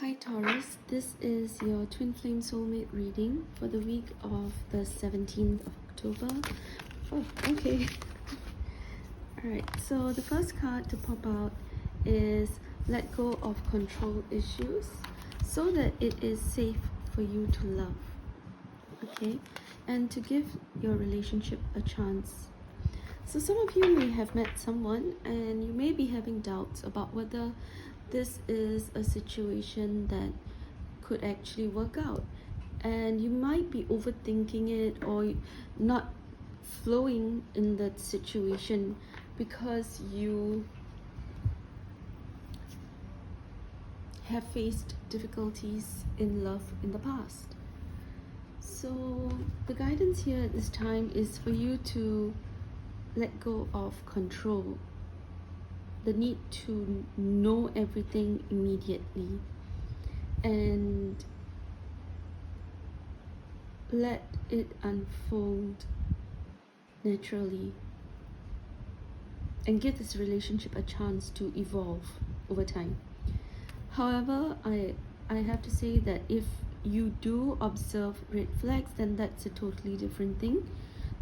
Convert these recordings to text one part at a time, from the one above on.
Hi Taurus, this is your Twin Flame Soulmate reading for the week of the 17th of October. Oh, okay. Alright, so the first card to pop out is let go of control issues so that it is safe for you to love. Okay, and to give your relationship a chance. So some of you may have met someone and you may be having doubts about whether this is a situation that could actually work out, and you might be overthinking it or not flowing in that situation because you have faced difficulties in love in the past. So the guidance here at this time is for you to let go of control, the need to know everything immediately, and let it unfold naturally, and give this relationship a chance to evolve over time. However, I have to say that if you do observe red flags, then that's a totally different thing.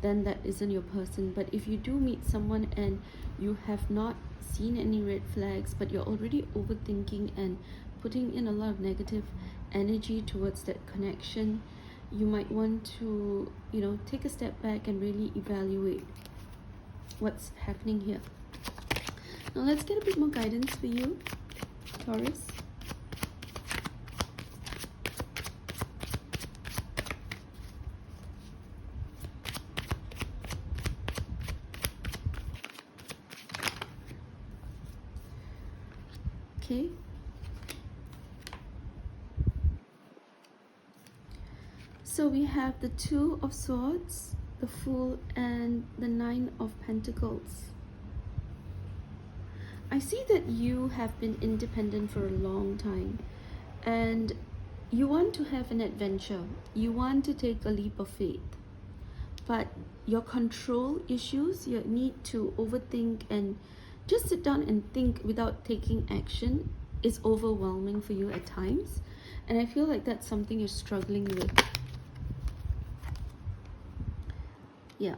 Then that isn't your person. But if you do meet someone and you have not seen any red flags, but you're already overthinking and putting in a lot of negative energy towards that connection, you might want to, take a step back and really evaluate what's happening here. Now let's get a bit more guidance for you, Taurus. Okay. So we have the Two of Swords, the Fool, and the Nine of Pentacles. I see that you have been independent for a long time and you want to have an adventure. You want to take a leap of faith. But your control issues, your need to overthink and just sit down and think without taking action is overwhelming for you at times. And I feel like that's something you're struggling with. Yeah.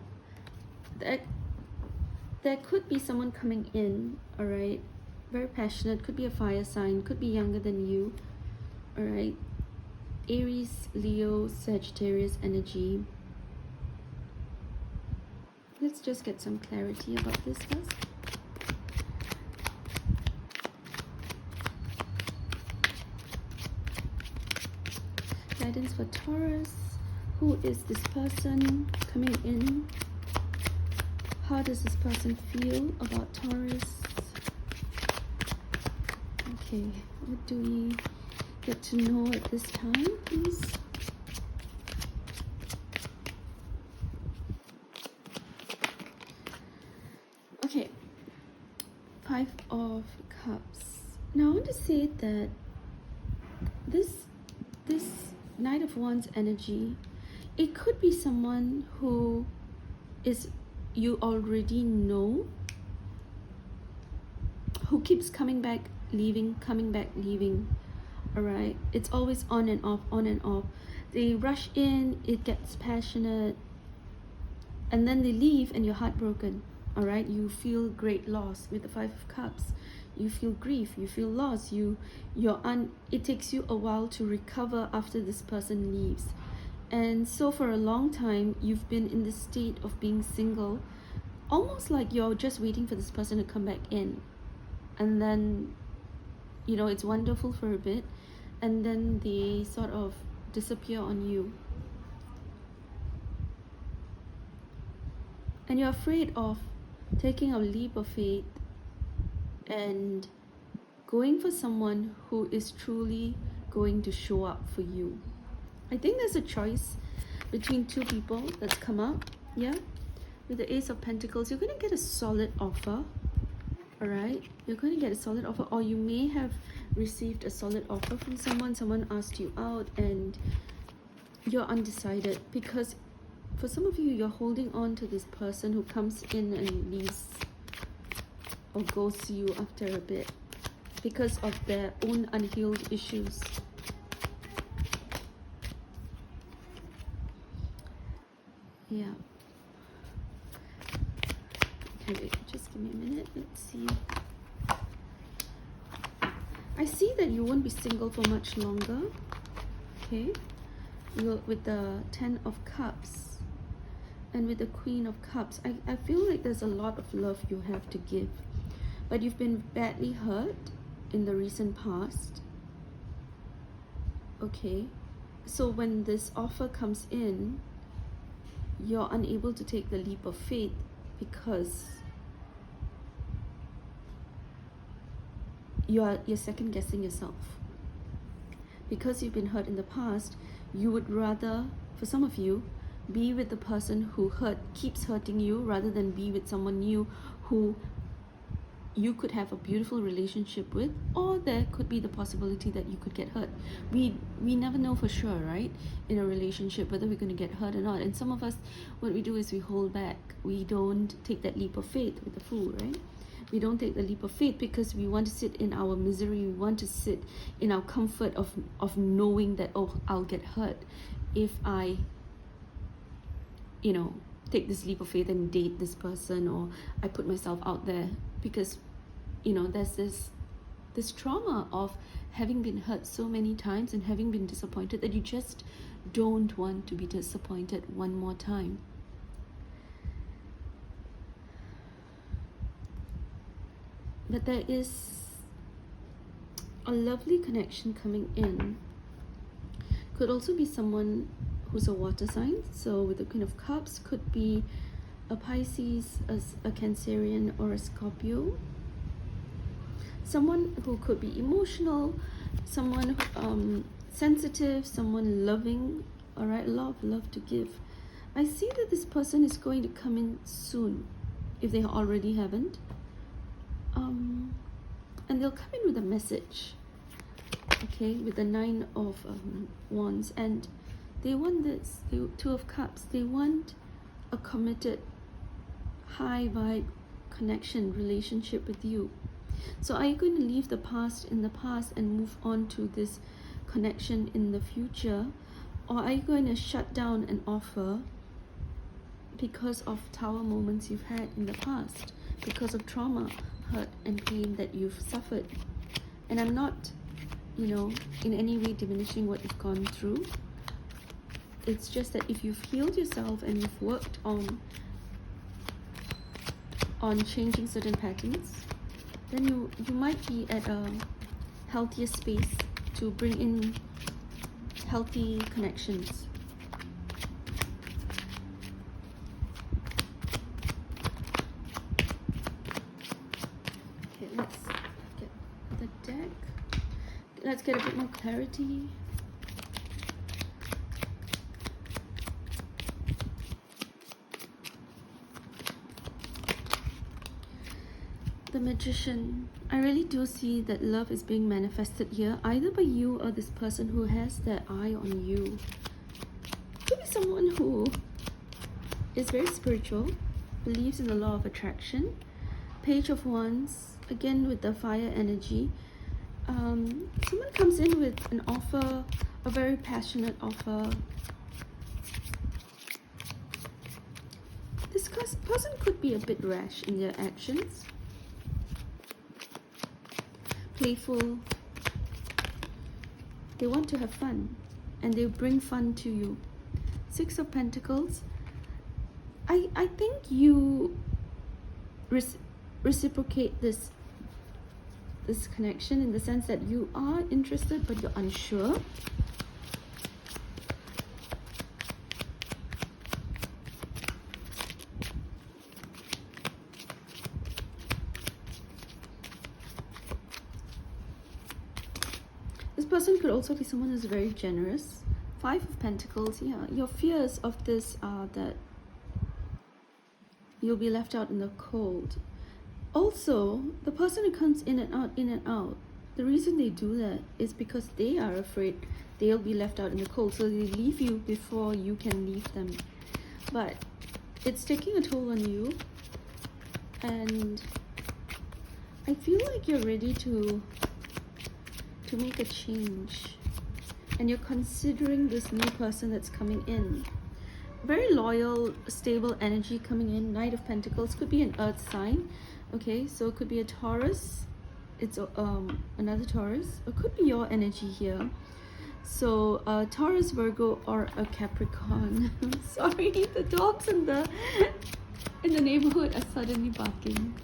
There could be someone coming in, alright? Very passionate, could be a fire sign, could be younger than you, alright? Aries, Leo, Sagittarius energy. Let's just get some clarity about this first. Guidance for Taurus. Who is this person coming in? How does this person feel about Taurus? Okay, what do we get to know at this time, please? Okay, Five of Cups. Now I want to say that this Knight of Wands energy, it could be someone who is you already know, who keeps coming back, leaving, coming back, leaving. Alright, it's always on and off, on and off. They rush in, it gets passionate, and then they leave and you're heartbroken. Alright, you feel great loss with the Five of Cups. You feel grief, you feel loss, it takes you a while to recover after this person leaves. And so for a long time, you've been in the state of being single, almost like you're just waiting for this person to come back in. And then, it's wonderful for a bit, and then they sort of disappear on you. And you're afraid of taking a leap of faith and going for someone who is truly going to show up for you. I think there's a choice between two people that's come up, yeah? With the Ace of Pentacles, you're going to get a solid offer, alright? You're going to get a solid offer, or you may have received a solid offer from someone asked you out and you're undecided, because for some of you, you're holding on to this person who comes in and leaves or ghosts you after a bit. because of their own unhealed issues. Yeah. Okay, wait, just give me a minute. Let's see. I see that you won't be single for much longer. Okay. With the 10 of Cups and with the Queen of Cups, I feel like there's a lot of love you have to give. But you've been badly hurt in the recent past. Okay. So when this offer comes in, you're unable to take the leap of faith because you're second guessing yourself. Because you've been hurt in the past, you would rather, for some of you, be with the person who keeps hurting you rather than be with someone new who you could have a beautiful relationship with, or there could be the possibility that you could get hurt. We never know for sure, right, in a relationship whether we're going to get hurt or not. And some of us, what we do is we hold back. We don't take that leap of faith with the Fool, right? We don't take the leap of faith because we want to sit in our misery. We want to sit in our comfort of knowing that, oh, I'll get hurt if I, take this leap of faith and date this person, or I put myself out there, because there's this trauma of having been hurt so many times and having been disappointed that you just don't want to be disappointed one more time. But there is a lovely connection coming in. Could also be someone who's a water sign. So with the Queen of Cups, could be a Pisces, a Cancerian, or a Scorpio. Someone who could be emotional, someone sensitive, someone loving, all right, love to give. I see that this person is going to come in soon, if they already haven't. And they'll come in with a message, okay, with the 9 of Wands, and they want this, the 2 of Cups. They want a committed, high vibe connection, relationship with you. So are you going to leave the past in the past and move on to this connection in the future, or are you going to shut down an offer because of tower moments you've had in the past, because of trauma, hurt and pain that you've suffered? And I'm not in any way diminishing what you've gone through. It's just that if you've healed yourself and you've worked on changing certain patterns, then you might be at a healthier space to bring in healthy connections. Okay, let's get the deck. Let's get a bit more clarity. The Magician. I really do see that love is being manifested here, either by you or this person who has their eye on you. Could be someone who is very spiritual, believes in the law of attraction. Page of Wands, again with the fire energy. Someone comes in with an offer, a very passionate offer. This person could be a bit rash in their actions. Playful. They want to have fun, and they bring fun to you. 6 of Pentacles. I think you reciprocate this connection in the sense that you are interested but you're unsure. This person could also be someone who's very generous. 5 of Pentacles. Yeah, your fears of this are that you'll be left out in the cold. Also, the person who comes in and out, the reason they do that is because they are afraid they'll be left out in the cold, so they leave you before you can leave them. But it's taking a toll on you, and I feel like you're ready to to make a change. And you're considering this new person that's coming in. Very loyal, stable energy coming in. Knight of Pentacles could be an earth sign. Okay, so it could be a Taurus. It's another Taurus. It could be your energy here. So Taurus, Virgo, or a Capricorn. Sorry, the dogs in the neighborhood are suddenly barking.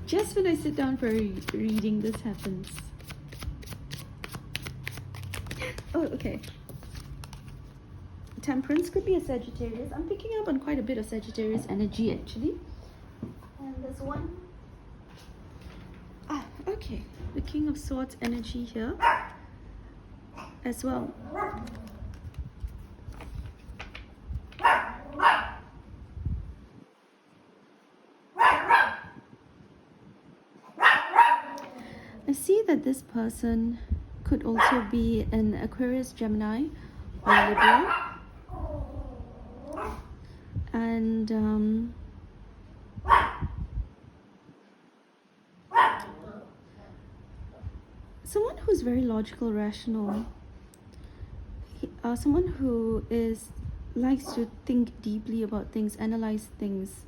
Just when I sit down for a reading, this happens. Oh, okay. Temperance could be a Sagittarius. I'm picking up on quite a bit of Sagittarius energy actually. And there's one. Ah, okay. The King of Swords energy here as well. I see that this person could also be an Aquarius, Gemini, or Libra. And someone who's very logical, rational. Someone who likes to think deeply about things, analyze things.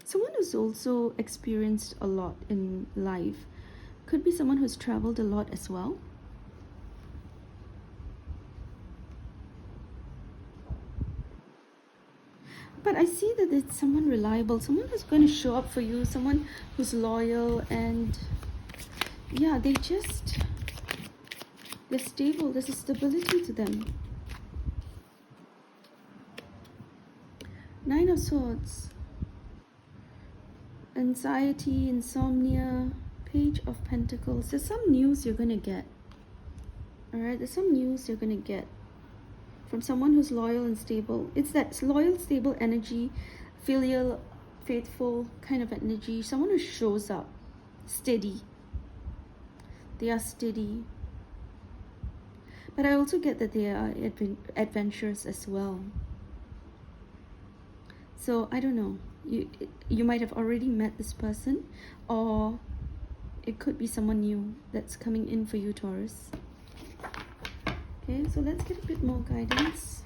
Someone who's also experienced a lot in life. Could be someone who's traveled a lot as well. But I see that it's someone reliable, someone who's going to show up for you, someone who's loyal, and yeah, they're stable. There's a stability to them. Nine of Swords. Anxiety, insomnia, Page of Pentacles. There's some news you're going to get. Alright, there's some news you're going to get from someone who's loyal and stable. It's that loyal, stable energy, filial, faithful kind of energy. Someone who shows up, steady. They are steady. But I also get that they are adventurous as well. So, I don't know. You might have already met this person, or it could be someone new that's coming in for you, Taurus. Okay, so let's get a bit more guidance.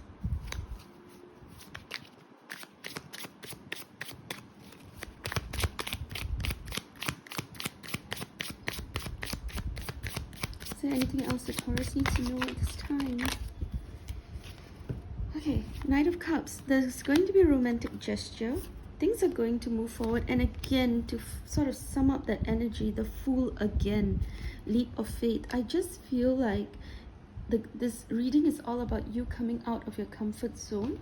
Is there anything else that Taurus needs to know at this time? Okay, Knight of Cups. There's going to be a romantic gesture. Things are going to move forward. And again, to sort of sum up that energy, the Fool again, leap of faith. I just feel like this reading is all about you coming out of your comfort zone.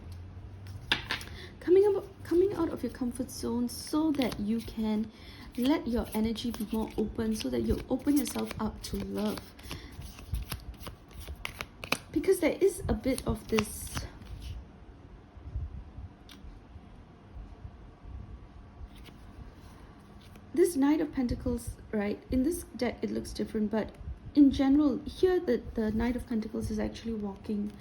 Coming out of your comfort zone so that you can let your energy be more open, so that you open yourself up to love. Because there is a bit of this Knight of Pentacles, right? In this deck it looks different, but in general here the Knight of Pentacles is actually walking,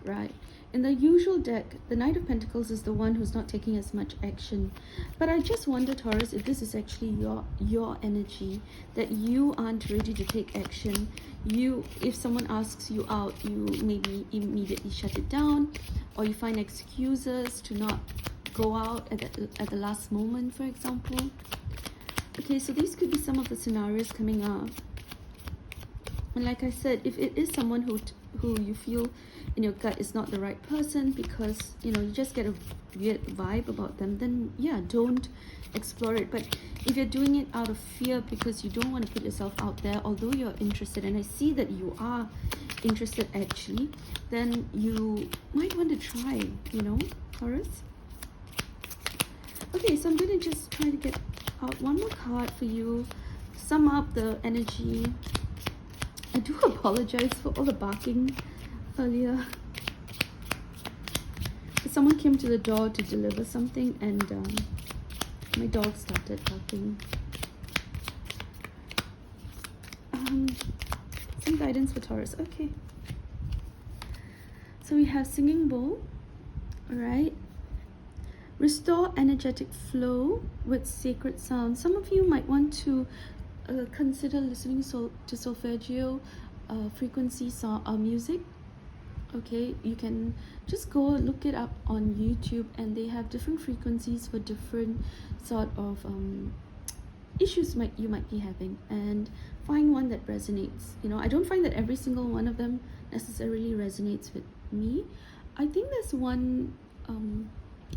right? In the usual deck, the Knight of Pentacles is the one who's not taking as much action. But I just wonder, Taurus, if this is actually your energy, that you aren't ready to take action. If someone asks you out, you maybe immediately shut it down, or you find excuses to not go out at the last moment, for example. Okay, so these could be some of the scenarios coming up. And like I said, if it is someone who you feel in your gut is not the right person, because you just get a weird vibe about them, then yeah, don't explore it. But if you're doing it out of fear because you don't want to put yourself out there, although you're interested, and I see that you are interested actually, then you might want to try, Taurus. Okay, so I'm going to just try to get out one more card for you, sum up the energy. I do apologize for all the barking earlier. Someone came to the door to deliver something, and my dog started barking. Some guidance for Taurus. Okay. So So we have singing bowl. All right. Restore energetic flow with sacred sound. Some of you might want to consider listening to solfeggio frequency music. Okay, you can just go look it up on YouTube, and they have different frequencies for different sort of issues you might be having, and find one that resonates. I don't find that every single one of them necessarily resonates with me. I think there's one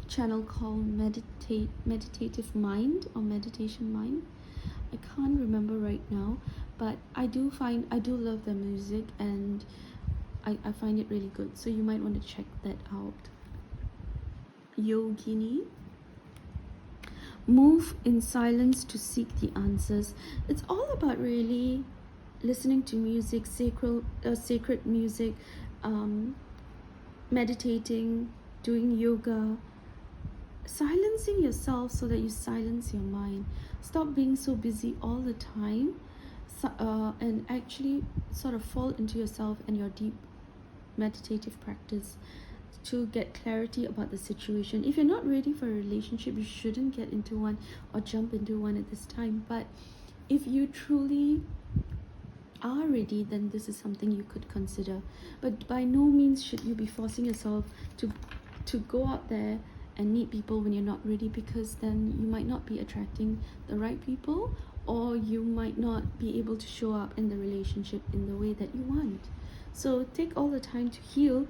channel called Meditative Mind or Meditation Mind. I can't remember right now, but I do love their music, and I find it really good, so you might want to check that out. Yogini. Move in silence to seek the answers. It's all about really listening to music, sacred music, meditating, doing yoga, silencing yourself so that you silence your mind. Stop being so busy all the time, and actually sort of fall into yourself and your deep meditative practice to get clarity about the situation. If you're not ready for a relationship, you shouldn't get into one or jump into one at this time. But if you truly are ready, then this is something you could consider. But by no means should you be forcing yourself to go out there and meet people when you're not ready, because then you might not be attracting the right people, or you might not be able to show up in the relationship in the way that you want. So take all the time to heal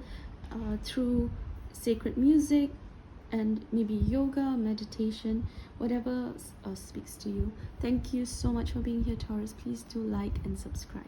through sacred music and maybe yoga, meditation, whatever speaks to you. Thank you so much for being here, Taurus. Please do like and subscribe.